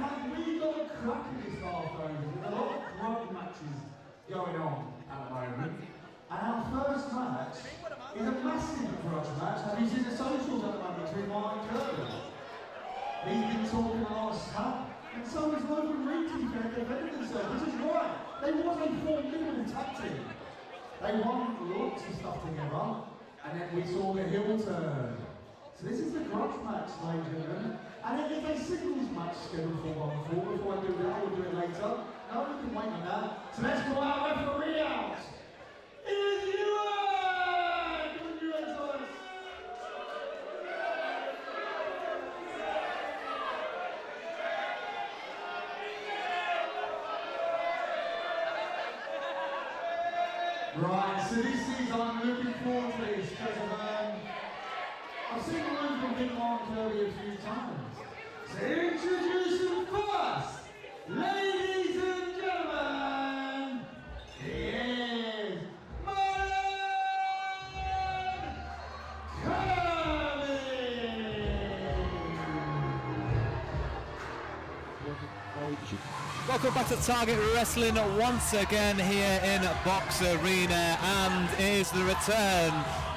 have really got a crack in this half-over. There's a lot of grudge matches going on at the moment. And our first match is a massive grudge match. Have you seen the socials at the moment between Mark and Kirby? He's been talking a lot of stuff. And so is Logan Reid, to be fair, defending themselves, which is right. They was a formidable tag team. They won lots of stuff together, and then we saw the heel turn. So this is the grudge match, ladies and gentlemen. And then there's a singles match scheduled for 1-4. Before I do that, we'll do it later. No, we can wait on that. So let's call our referee out. It is Ewan! Come on, Ewan, tell us. Right, so this is, I'm looking forward to this because I've seen the move from Big Mark Kirby a few times. So introducing first, ladies and gentlemen, here's Welcome back to Target Wrestling once again here in Box Arena, and is the return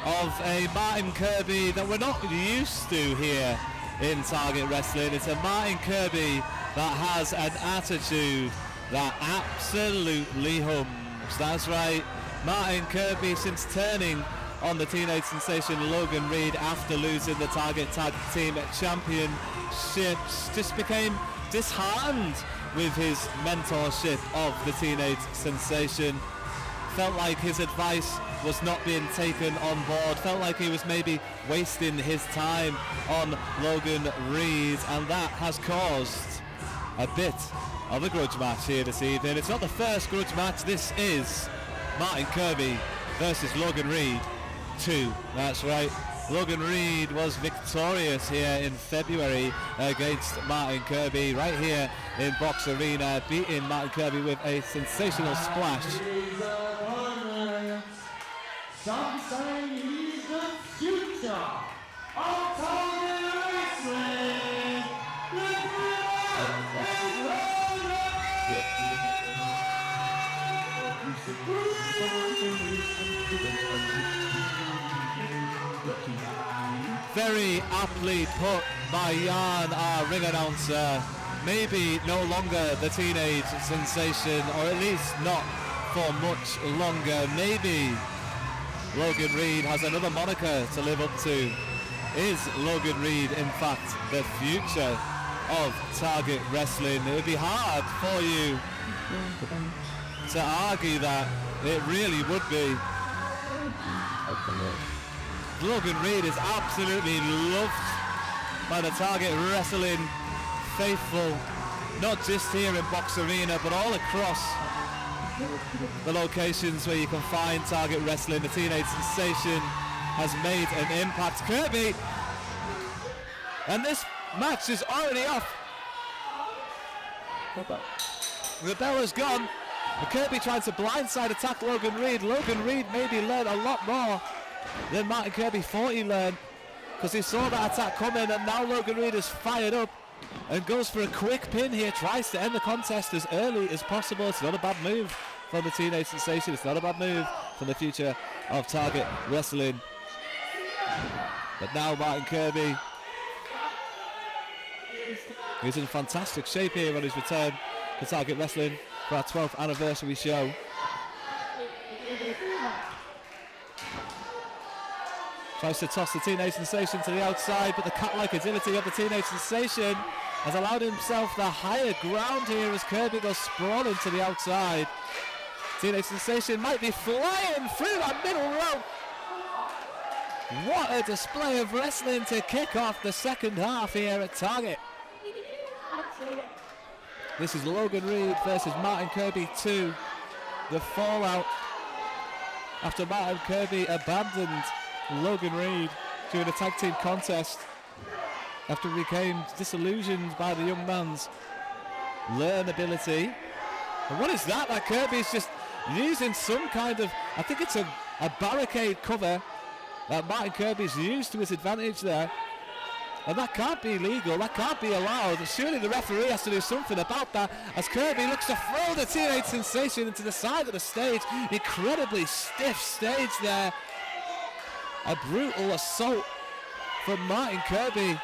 of a Martin Kirby that we're not used to here in Target Wrestling. It's a Martin Kirby that has an attitude that absolutely hums. That's right, Martin Kirby, since turning on the teenage sensation Logan Reid after losing the Target Tag Team Championships, just became disheartened with his mentorship of the teenage sensation. Felt like his advice was not being taken on board, felt like he was maybe wasting his time on Logan Reid, and that has caused a bit of a grudge match here this evening. It's not the first grudge match, this is Martin Kirby versus Logan Reid 2. That's right, Logan Reid was victorious here in February against Martin Kirby right here in Box Arena, beating Martin Kirby with a sensational splash. Some say he's the future of Target Wrestling. Very aptly put by Jan, our ring announcer. Maybe no longer the teenage sensation, or at least not for much longer. Maybe Logan Reid has another moniker to live up to. Is Logan Reid, in fact, the future of Target Wrestling? It would be hard for you to argue that. It really would be. Logan Reid is absolutely loved by the Target Wrestling faithful, not just here in Box Arena, but all across the locations where you can find Target Wrestling. The teenage sensation has made an impact. Kirby, and this match is already off. The bell is gone. Kirby trying to blindside attack Logan Reid. Logan Reid maybe learned a lot more than Martin Kirby thought he learned, because he saw that attack coming, and now Logan Reid is fired up and goes for a quick pin here, tries to end the contest as early as possible. It's not a bad move from the teenage sensation. It's not a bad move from the future of Target Wrestling. But now Martin Kirby is in fantastic shape here on his return to Target Wrestling for our 12th anniversary show. Tries to toss the teenage sensation to the outside, but the cat-like agility of the teenage sensation has allowed himself the higher ground here as Kirby goes sprawling to the outside. Teenage sensation might be flying through that middle rope. What a display of wrestling to kick off the second half here at Target. This is Logan Reid versus Martin Kirby 2. The fallout after Martin Kirby abandoned Logan Reid during a tag team contest after he became disillusioned by the young man's learn ability. And what is that? That Kirby's just using some kind of, I think it's a barricade cover that Martin Kirby's used to his advantage there. And that can't be legal, that can't be allowed. Surely the referee has to do something about that as Kirby looks to throw the Teenage Sensation into the side of the stage. Incredibly stiff stage there. A brutal assault from Martin Kirby.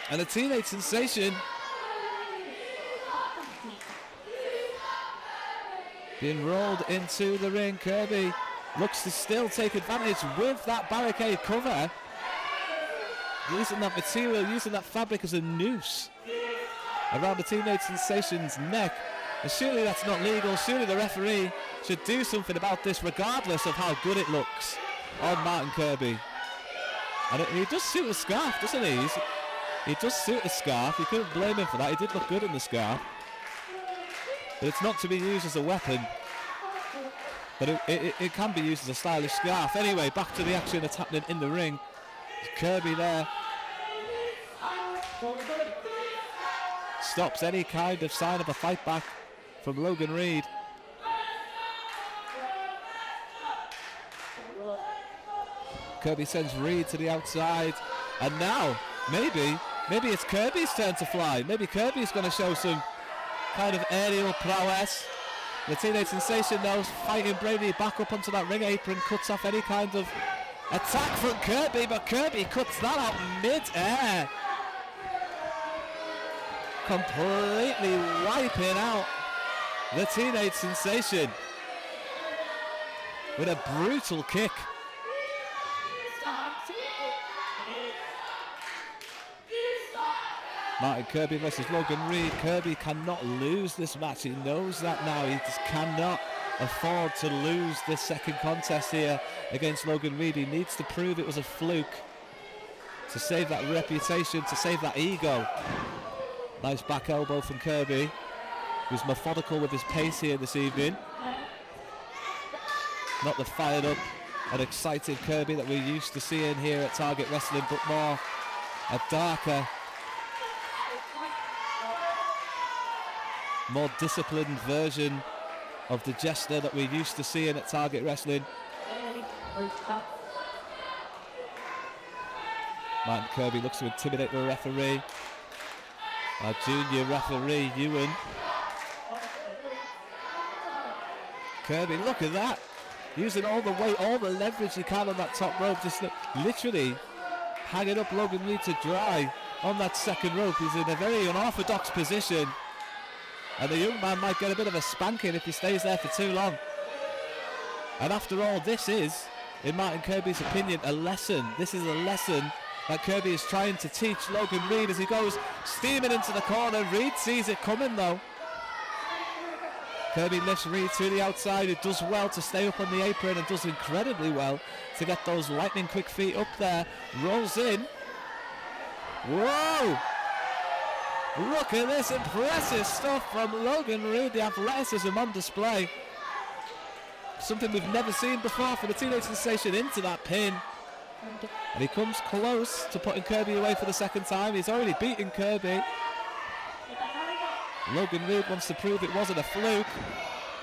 And the Teenage Sensation being rolled into the ring. Kirby looks to still take advantage with that barricade cover. Using that material, using that fabric as a noose around the Teenage Sensation's neck. And surely that's not legal. Surely the referee should do something about this regardless of how good it looks on Martin Kirby. And he does suit a scarf, doesn't he? He does suit a scarf. You couldn't blame him for that. He did look good in the scarf. But it's not to be used as a weapon. But it can be used as a stylish scarf. Anyway, back to the action that's happening in the ring. Kirby there stops any kind of sign of a fight back from Logan Reid. Kirby sends Reid to the outside, and now maybe it's Kirby's turn to fly. Maybe Kirby's going to show some kind of aerial prowess. The Teenage Sensation though, fighting bravely back up onto that ring apron, cuts off any kind of attack from Kirby, but Kirby cuts that out mid-air. Completely wiping out the Teenage Sensation with a brutal kick. Martin Kirby versus Logan Reid. Kirby cannot lose this match. He knows that now. He just cannot afford to lose this second contest here against Logan Reid. He needs to prove it was a fluke to save that reputation, to save that ego. Nice back elbow from Kirby, who's methodical with his pace here this evening. Not the fired up and excited Kirby that we're used to seeing here at Target Wrestling, but more a darker, more disciplined version of the jester that we're used to seeing at Target Wrestling. Martin Kirby looks to intimidate the referee. Our junior referee, Ewan. Kirby, look at that. Using all the weight, all the leverage he can on that top rope. Just literally hanging up Logan Reid to dry on that second rope. He's in a very unorthodox position. And the young man might get a bit of a spanking if he stays there for too long. And after all, this is, in Martin Kirby's opinion, a lesson. This is a lesson that Kirby is trying to teach Logan Reid as he goes steaming into the corner. Reid sees it coming though. Kirby lifts Reid to the outside. It does well to stay up on the apron and does incredibly well to get those lightning quick feet up there. Rolls in. Whoa! Look at this impressive stuff from Logan Reid. The athleticism on display. Something we've never seen before for the Teenage Sensation into that pin. And he comes close to putting Kirby away for the second time. He's already beaten Kirby. Logan Reid wants to prove it wasn't a fluke.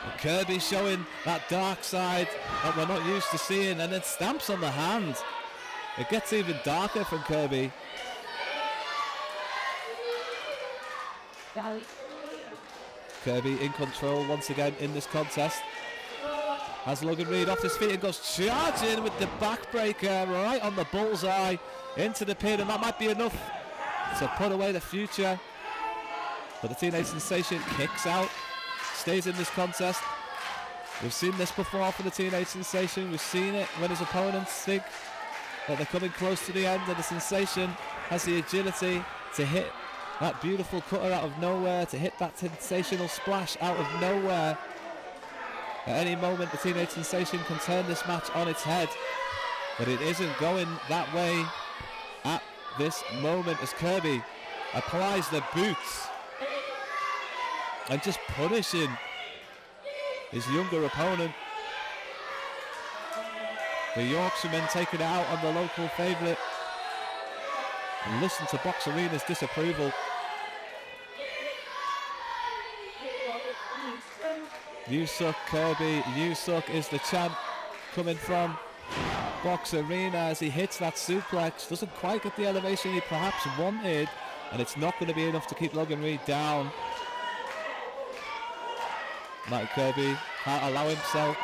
And Kirby showing that dark side that we're not used to seeing, and then stamps on the hand. It gets even darker from Kirby. Kirby in control once again in this contest. Has Logan Reid off his feet and goes charging with the backbreaker right on the bullseye into the pin, and that might be enough to put away the future. But the Teenage Sensation kicks out, stays in this contest. We've seen this before for the Teenage Sensation. We've seen it when his opponents think that they're coming close to the end, and the Sensation has the agility to hit that beautiful cutter out of nowhere, to hit that sensational splash out of nowhere. At any moment, the Teenage Sensation can turn this match on its head, but it isn't going that way at this moment as Kirby applies the boots and just punishing his younger opponent. The Yorkshireman taking it out on the local favourite. Listen to Box Arena's disapproval. You suck, Kirby, you suck is the chant coming from Box Arena as he hits that suplex. Doesn't quite get the elevation he perhaps wanted, and it's not going to be enough to keep Logan Reid down. Matt Kirby can't allow himself